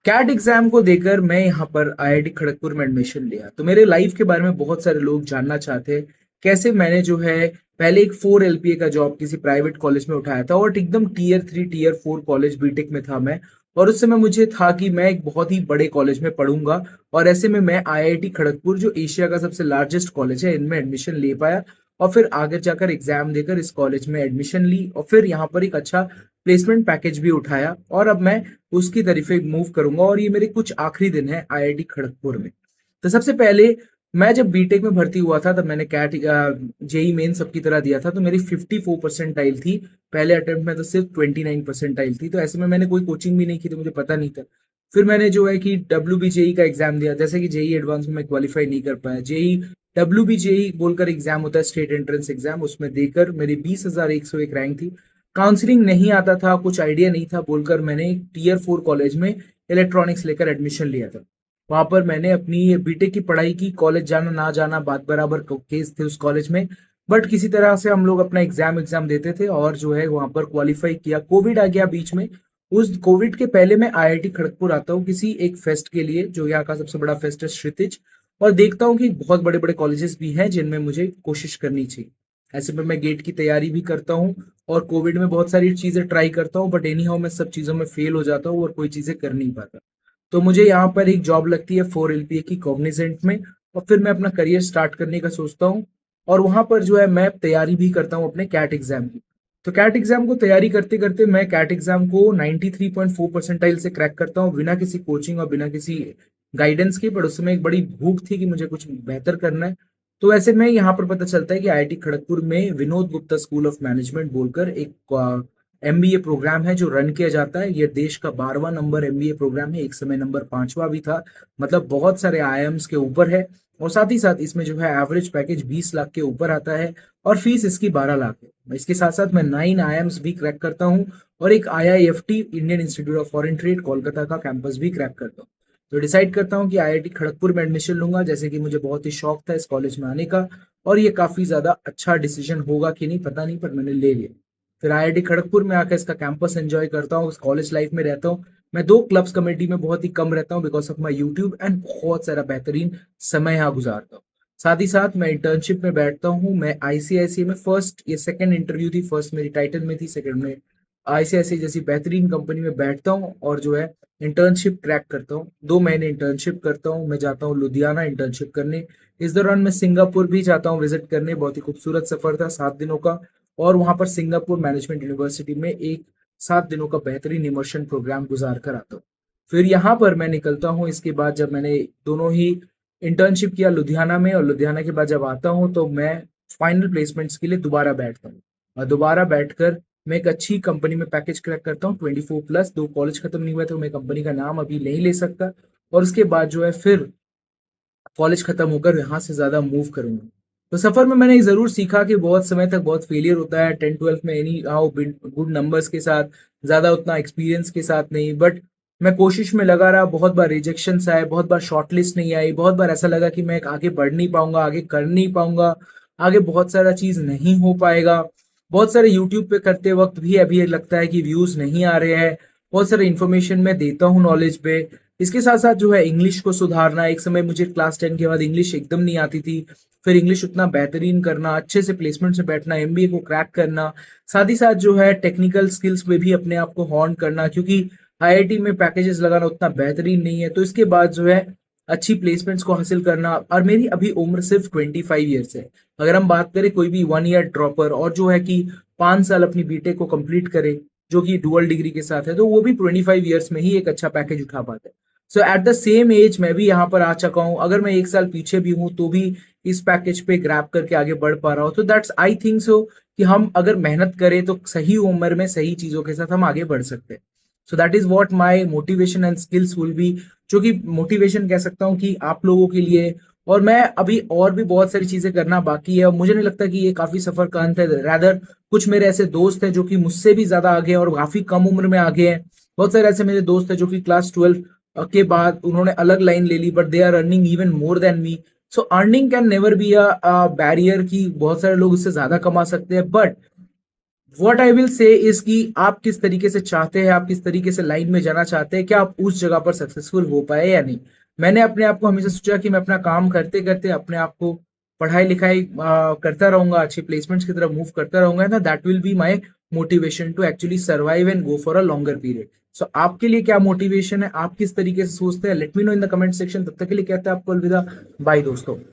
Cat exam को देकर मैं यहाँ पर आईआईटी खड़गपुर में एडमिशन लिया। तो मेरे लाइफ के बारे में बहुत सारे लोग जानना चाहते हैं कैसे मैंने जो है पहले एक 4 LPA का जॉब किसी प्राइवेट कॉलेज में उठाया था और एकदम टीयर 3 टीयर 4 कॉलेज बीटेक में था मैं। और उस समय मुझे था कि मैं एक बहुत ही बड़े कॉलेज में पढ़ूंगा और ऐसे में मैं आईआईटी खड़गपुर जो एशिया का सबसे लार्जेस्ट कॉलेज है इनमें एडमिशन ले पाया। और फिर आगे जाकर एग्जाम देकर इस कॉलेज में एडमिशन ली और फिर यहाँ पर एक अच्छा प्लेसमेंट पैकेज भी उठाया और अब मैं उसकी तरफ मूव करूंगा और ये मेरे कुछ आखिरी दिन है आईआईटी खड़गपुर में। तो सबसे पहले मैं जब बीटेक में भर्ती हुआ था तब मैंने कैट जेई मेन सबकी तरह दिया था, तो मेरी 54 परसेंटाइल थी। पहले अटेम्प्ट में तो सिर्फ 29 परसेंटाइल थी, तो ऐसे में मैंने कोई कोचिंग भी नहीं की, तो मुझे पता नहीं था। फिर मैंने जो है कि डब्ल्यू बी जेई का एग्जाम दिया, जैसे कि जेई एडवांस में मैं क्वालिफाई नहीं कर पाया। जेई डब्ल्यू बी जेई बोलकर एग्जाम होता है, स्टेट एंट्रेंस एग्जाम, उसमें देकर मेरी 20,101 रैंक थी। काउंसलिंग नहीं आता था, कुछ आइडिया नहीं था बोलकर मैंने टीयर 4 कॉलेज में इलेक्ट्रॉनिक्स लेकर एडमिशन लिया था। वहां पर मैंने अपनी बीटेक की पढ़ाई की, कॉलेज जाना ना जाना बात बराबर केस थे उस कॉलेज में। बट किसी तरह से हम लोग अपना एग्जाम एग्जाम देते थे और जो है वहां पर क्वालिफाई किया। कोविड आ गया बीच में। उस कोविड के पहले मैं आईआईटी खड़गपुर आता हूँ किसी एक फेस्ट के लिए, जो यहाँ का सबसे बड़ा फेस्ट है क्षितिज, और देखता हूँ कि बहुत बड़े बड़े कॉलेजेस भी हैं जिनमें मुझे कोशिश करनी चाहिए। ऐसे में मैं गेट की तैयारी भी करता हूँ और कोविड में बहुत सारी चीजें ट्राई करता हूँ, बट एनी हाउ मैं सब चीजों में फेल हो जाता हूँ और कोई चीजें कर नहीं पाता। तो मुझे यहाँ पर एक जॉब लगती है 4 LPA की कॉग्निजेंट में, और फिर मैं अपना करियर स्टार्ट करने का सोचता हूँ। और वहां पर जो है मैं तैयारी भी करता हूँ अपने कैट एग्जाम की। तो कैट एग्जाम को तैयारी करते करते मैं कैट एग्जाम को 93.4 परसेंटाइल से क्रैक करता हूँ, बिना किसी कोचिंग और बिना किसी गाइडेंस के। पर उस समय एक बड़ी भूख थी कि मुझे कुछ बेहतर करना है। तो ऐसे में यहाँ पर पता चलता है कि आईआईटी खड़गपुर में Vinod Gupta school of management बोलकर एक एमबीए प्रोग्राम है जो रन किया जाता है। ये देश का 12वां नंबर एमबीए प्रोग्राम है, एक समय नंबर 5वां भी था। मतलब बहुत सारे आईआईएम्स के ऊपर है। और साथ ही साथ इसमें जो है एवरेज पैकेज 20 लाख के ऊपर आता है और फीस इसकी 12 लाख है। इसके साथ साथ मैं 9 आईआईएम्स भी क्रैक करता हूँ और एक IIFT Indian institute of foreign trade Kolkata का कैंपस भी क्रैक करता हूँ। तो डिसाइड करता हूँ कि आईआईटी खड़गपुर में एडमिशन लूंगा, जैसे कि मुझे बहुत ही शौक था इस कॉलेज में आने का। और ये काफी ज्यादा अच्छा डिसीजन होगा कि नहीं पता नहीं, पर मैंने ले लिया। फिर आईआईटी खड़गपुर में आकर इसका कैंपस एंजॉय करता हूँ, कॉलेज लाइफ में रहता हूँ। मैं 2 क्लब्स कमेटी में बहुत ही कम रहता हूँ because of my YouTube, and बहुत सारा बेहतरीन समय यहाँ गुजारता हूँ। साथ ही साथ मैं इंटर्नशिप में बैठता हूँ। मैं आईसीआईसीआई में फर्स्ट, ये सेकंड इंटरव्यू थी, फर्स्ट मेरी टाइटल में थी, सेकंड में आईसीआईसीआई जैसी बेहतरीन कंपनी में बैठता हूँ और जो है इंटर्नशिप क्रैक करता हूँ। 2 महीने इंटर्नशिप करता हूँ। मैं जाता हूँ लुधियाना इंटर्नशिप करने। इस दौरान मैं सिंगापुर भी जाता हूँ विजिट करने। बहुत ही खूबसूरत सफर था, 7 दिनों का। और वहां पर सिंगापुर मैनेजमेंट यूनिवर्सिटी में एक 7 दिनों का बेहतरीन इमर्शन प्रोग्राम गुजार कर आता हूँ। फिर यहाँ पर मैं निकलता हूँ। इसके बाद जब मैंने दोनों ही इंटर्नशिप किया लुधियाना में, और लुधियाना के बाद जब आता हूँ तो मैं फाइनल प्लेसमेंट्स के लिए दोबारा बैठता हूँ। और दोबारा बैठकर मैं एक अच्छी कंपनी में पैकेज क्रैक करता हूँ 24+। 2 कॉलेज खत्म नहीं हुआ तो मैं कंपनी का नाम अभी नहीं ले सकता। और उसके बाद जो है फिर कॉलेज खत्म होकर यहाँ से ज्यादा मूव करूंगा। तो सफर में मैंने जरूर सीखा कि बहुत समय तक बहुत फेलियर होता है 10 12 में, एनी हाउ गुड नंबर्स के साथ, ज्यादा उतना एक्सपीरियंस के साथ नहीं। बट मैं कोशिश में लगा रहा। बहुत बार रिजेक्शन आए, बहुत बार शॉर्टलिस्ट नहीं आई, बहुत बार ऐसा लगा कि मैं आगे बढ़ नहीं पाऊंगा, आगे कर नहीं पाऊंगा, आगे बहुत सारा चीज नहीं हो पाएगा। बहुत सारे यूट्यूब पे करते वक्त भी अभी लगता है कि व्यूज नहीं आ रहे हैं। बहुत सारे इन्फॉर्मेशन मैं देता हूँ नॉलेज पे। इसके साथ साथ जो है इंग्लिश को सुधारना। एक समय मुझे क्लास 10 के बाद इंग्लिश एकदम नहीं आती थी। फिर इंग्लिश उतना बेहतरीन करना, अच्छे से प्लेसमेंट से बैठना, एमबीए को क्रैक करना। साथ ही साथ जो है टेक्निकल स्किल्स में भी अपने आप को हॉर्न करना, क्योंकि आईआईटी में पैकेजेस लगाना उतना बेहतरीन नहीं है। तो इसके बाद जो है अच्छी प्लेसमेंट्स को हासिल करना। और मेरी अभी उम्र सिर्फ 25 ईयर्स है। अगर हम बात करें कोई भी 1 ईयर ड्रॉपर और जो है कि 5 साल अपनी बीटेक को कंप्लीट करे, जो कि डुअल डिग्री के साथ है, तो वो भी 25 ईयर्स में ही एक अच्छा पैकेज उठा पाता है। सो एट द सेम एज मैं भी यहाँ पर आ चुका हूँ। अगर मैं 1 साल पीछे भी हूँ तो भी इस पैकेज पे ग्रैब करके आगे बढ़ पा रहा हूँ। तो दैट्स आई थिंक सो कि हम अगर मेहनत करें तो सही उम्र में सही चीजों के साथ हम आगे बढ़ सकते हैं। So that is what my motivation and skills will be. जो कि मोटिवेशन कह सकता हूँ कि आप लोगों के लिए। और मैं अभी और भी बहुत सारी चीजें करना बाकी है और मुझे नहीं लगता कि ये काफी सफर का अंत है। रैदर कुछ मेरे ऐसे दोस्त हैं जो कि मुझसे भी ज्यादा आगे हैं और काफी कम उम्र में आगे हैं। बहुत सारे ऐसे मेरे दोस्त हैं जो कि क्लास 12 के बाद उन्होंने अलग लाइन ले ली, but they are earning even more than me. So earning can never be a barrier, कि बहुत सारे लोग इससे ज्यादा कमा सकते हैं, but what I will say is कि आप किस तरीके से चाहते हैं, आप किस तरीके से लाइन में जाना चाहते हैं, क्या आप उस जगह पर सक्सेसफुल हो पाए या नहीं। मैंने अपने आप को हमेशा सोचा कि मैं अपना काम करते करते अपने आप को पढ़ाई लिखाई करता रहूंगा, अच्छी प्लेसमेंट्स की तरफ मूव करता रहूंगा ना, that will be my motivation to actually survive and go for a longer period. So आपके लिए क्या मोटिवेशन है, आप किस तरीके से सोचते हैं, let me know in the comment section. तब तक के लिए कहते हैं आपको अलविदा, बाय दोस्तों।